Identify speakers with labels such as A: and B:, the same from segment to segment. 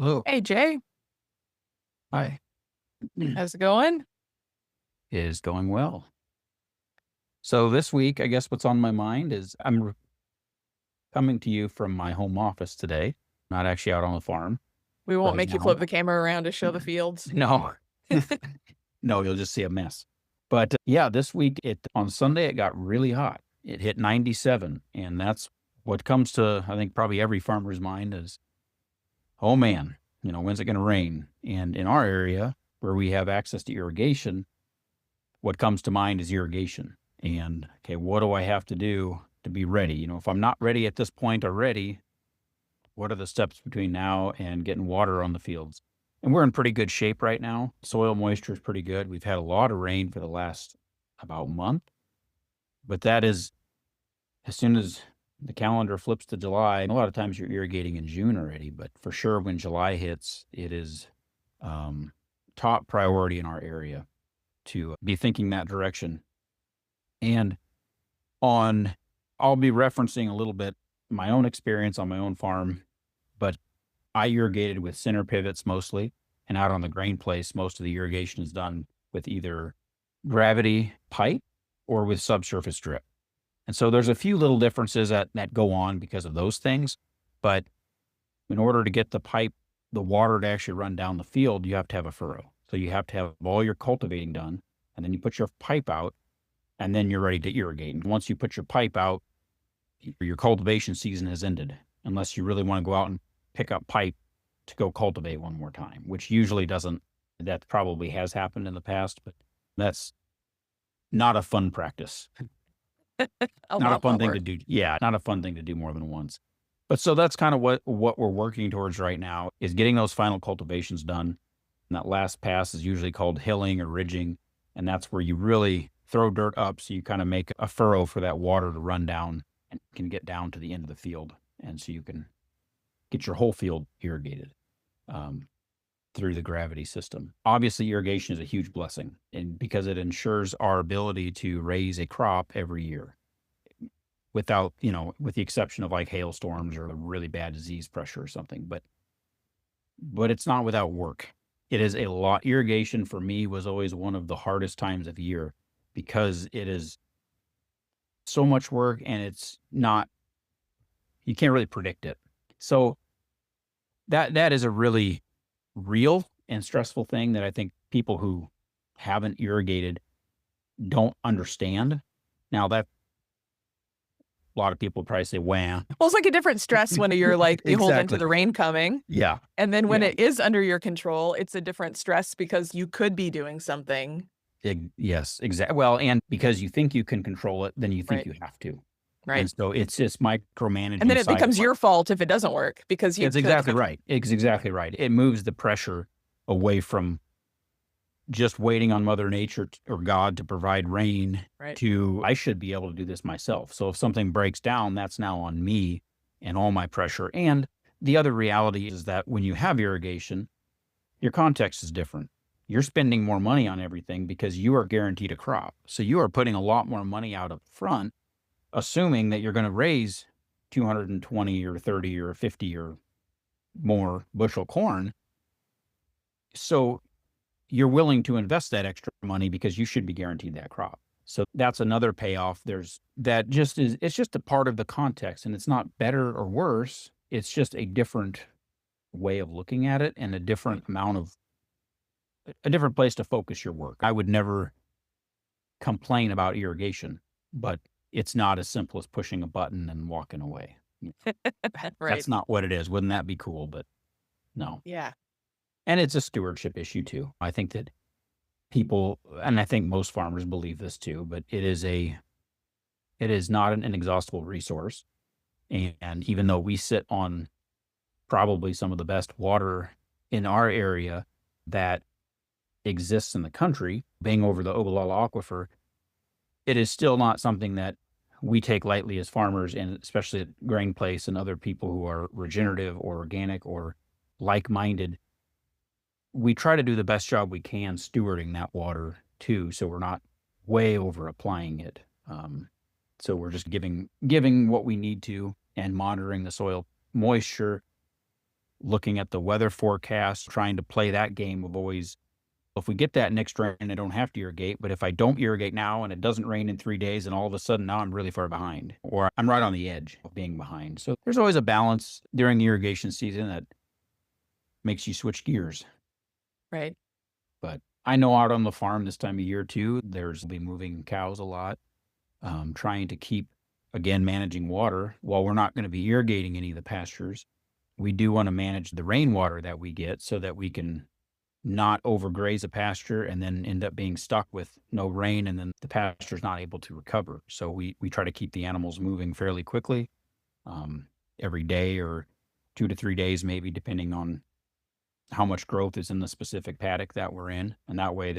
A: Hello.
B: Hey Jay,
A: Hi.
B: how's it going?
A: Is going well. So this week, I guess what's on my mind is coming to you from my home office today, not actually out on the farm
B: We won't
A: right
B: make you
A: now.
B: flip the camera around to show the fields.
A: No, no, you'll just see a mess. But yeah, this week on Sunday it got really hot. It hit 97, and that's what comes to I think probably every farmer's mind is, oh man, when's it going to rain? And in our area where we have access to irrigation, what comes to mind is irrigation. And okay, what do I have to do to be ready? If I'm not ready at this point already, what are the steps between now and getting water on the fields? And we're in pretty good shape right now. Soil moisture is pretty good. We've had a lot of rain for the last about month, but that is as soon as the calendar flips to July, a lot of times you're irrigating in June already, but for sure when July hits, it is top priority in our area to be thinking that direction. And on, I'll be referencing a little bit my own experience on my own farm, but I irrigated with center pivots mostly. And out on the grain place, most of the irrigation is done with either gravity pipe or with subsurface drip. And so there's a few little differences that go on because of those things. But in order to get the water to actually run down the field, you have to have a furrow. So you have to have all your cultivating done, and then you put your pipe out, and then you're ready to irrigate. And once you put your pipe out, your cultivation season has ended, unless you really want to go out and pick up pipe to go cultivate one more time, which usually doesn't. That probably has happened in the past, but that's not a fun practice. Not a fun thing to do. Yeah, not a fun thing to do more than once. But so that's kind of what we're working towards right now is getting those final cultivations done. And that last pass is usually called hilling or ridging. And that's where you really throw dirt up so you kind of make a furrow for that water to run down and can get down to the end of the field. And so you can get your whole field irrigated through the gravity system. Obviously, irrigation is a huge blessing, and because it ensures our ability to raise a crop every year without, with the exception of like hailstorms or a really bad disease pressure or something. But it's not without work. It is a lot. Irrigation for me was always one of the hardest times of year because it is so much work and it's not, you can't really predict it. So that is a really real and stressful thing that I think people who haven't irrigated don't understand. Now that a lot of people probably say, "Wah."
B: Well, it's like a different stress when you're like beholden to
A: Exactly.
B: the rain coming.
A: Yeah.
B: And then when
A: Yeah.
B: it is under your control, it's a different stress because you could be doing something.
A: Yes, exactly. Well, and because you think you can control it, then you think
B: Right.
A: you have to.
B: Right.
A: And so it's this micromanaging.
B: And then it
A: cycle.
B: becomes your fault if it doesn't work because you
A: It's
B: could.
A: exactly right. It's exactly right. It moves the pressure away from just waiting on Mother Nature or God to provide rain
B: Right.
A: to, I should be able to do this myself. So if something breaks down, that's now on me and all my pressure. And the other reality is that when you have irrigation, your context is different. You're spending more money on everything because you are guaranteed a crop. So you are putting a lot more money out up front, assuming that you're going to raise 220 or 30 or 50 or more bushel corn. So you're willing to invest that extra money because you should be guaranteed that crop. So that's another payoff. It's just a part of the context, and it's not better or worse. It's just a different way of looking at it and a different place to focus your work. I would never complain about irrigation, but it's not as simple as pushing a button and walking away.
B: Right.
A: That's not what it is. Wouldn't that be cool? But no.
B: Yeah.
A: And it's a stewardship issue too. I think that people, and I think most farmers believe this too, but it is not an inexhaustible resource. And even though we sit on probably some of the best water in our area that exists in the country, being over the Ogallala Aquifer, it is still not something that we take lightly as farmers, and especially at Grain Place and other people who are regenerative or organic or like-minded. We try to do the best job we can stewarding that water too, so we're not way over applying it. So we're just giving what we need to and monitoring the soil moisture looking at the weather forecast, trying to play that game of always, if we get that next rain, I don't have to irrigate. But if I don't irrigate now and it doesn't rain in 3 days, and all of a sudden now I'm really far behind, or I'm right on the edge of being behind. So there's always a balance during the irrigation season that makes you switch gears.
B: Right.
A: But I know out on the farm this time of year too, there's be moving cows a lot, trying to keep, again, managing water while we're not going to be irrigating any of the pastures. We do want to manage the rainwater that we get so that we can not overgraze a pasture and then end up being stuck with no rain and then the pasture's not able to recover. So we try to keep the animals moving fairly quickly, every day or 2 to 3 days, maybe depending on how much growth is in the specific paddock that we're in. And that way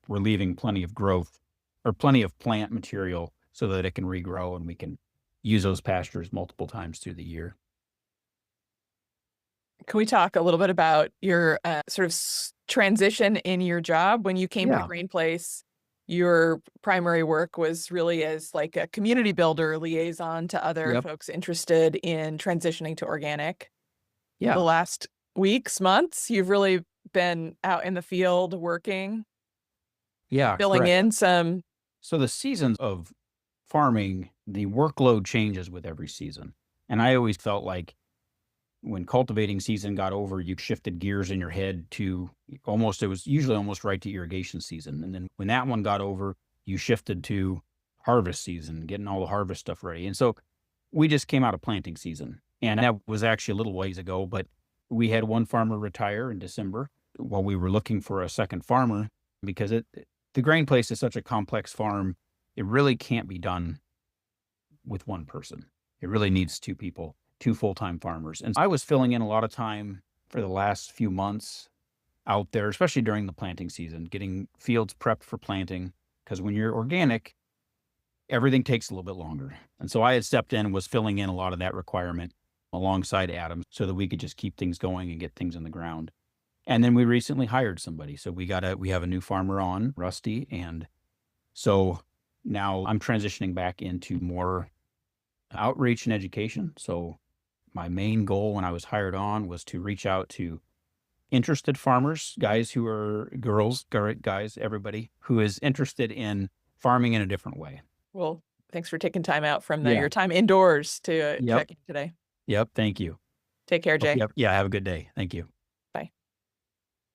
A: we're leaving plenty of growth or plenty of plant material so that it can regrow and we can use those pastures multiple times through the year.
B: Can we talk a little bit about your sort of transition in your job? When you came to the
A: Yeah.
B: Green Place, your primary work was really as like a community builder liaison to other
A: Yep.
B: folks interested in transitioning to organic. The
A: Yeah.
B: last weeks, months, you've really been out in the field working,
A: Yeah.
B: filling
A: Correct.
B: in some.
A: So the seasons of farming, the workload changes with every season. And I always felt like when cultivating season got over, you shifted gears in your head to it was usually almost right to irrigation season. And then when that one got over, you shifted to harvest season, getting all the harvest stuff ready. And so we just came out of planting season. And that was actually a little ways ago, but we had one farmer retire in December while we were looking for a second farmer because the grain place is such a complex farm. It really can't be done with one person. It really needs two people, two full-time farmers. And I was filling in a lot of time for the last few months out there, especially during the planting season, getting fields prepped for planting. Because when you're organic, everything takes a little bit longer. And so I had stepped in and was filling in a lot of that requirement alongside Adam so that we could just keep things going and get things in the ground. And then we recently hired somebody. So we have a new farmer on, Rusty. And so now I'm transitioning back into more outreach and education. So my main goal when I was hired on was to reach out to interested farmers, guys who are guys, everybody who is interested in farming in a different way.
B: Well, thanks for taking time out from
A: Yeah.
B: your time indoors to
A: Yep.
B: check in today.
A: Yep. Thank you.
B: Take care, Jay.
A: Yep. Yeah. Have a good day. Thank you.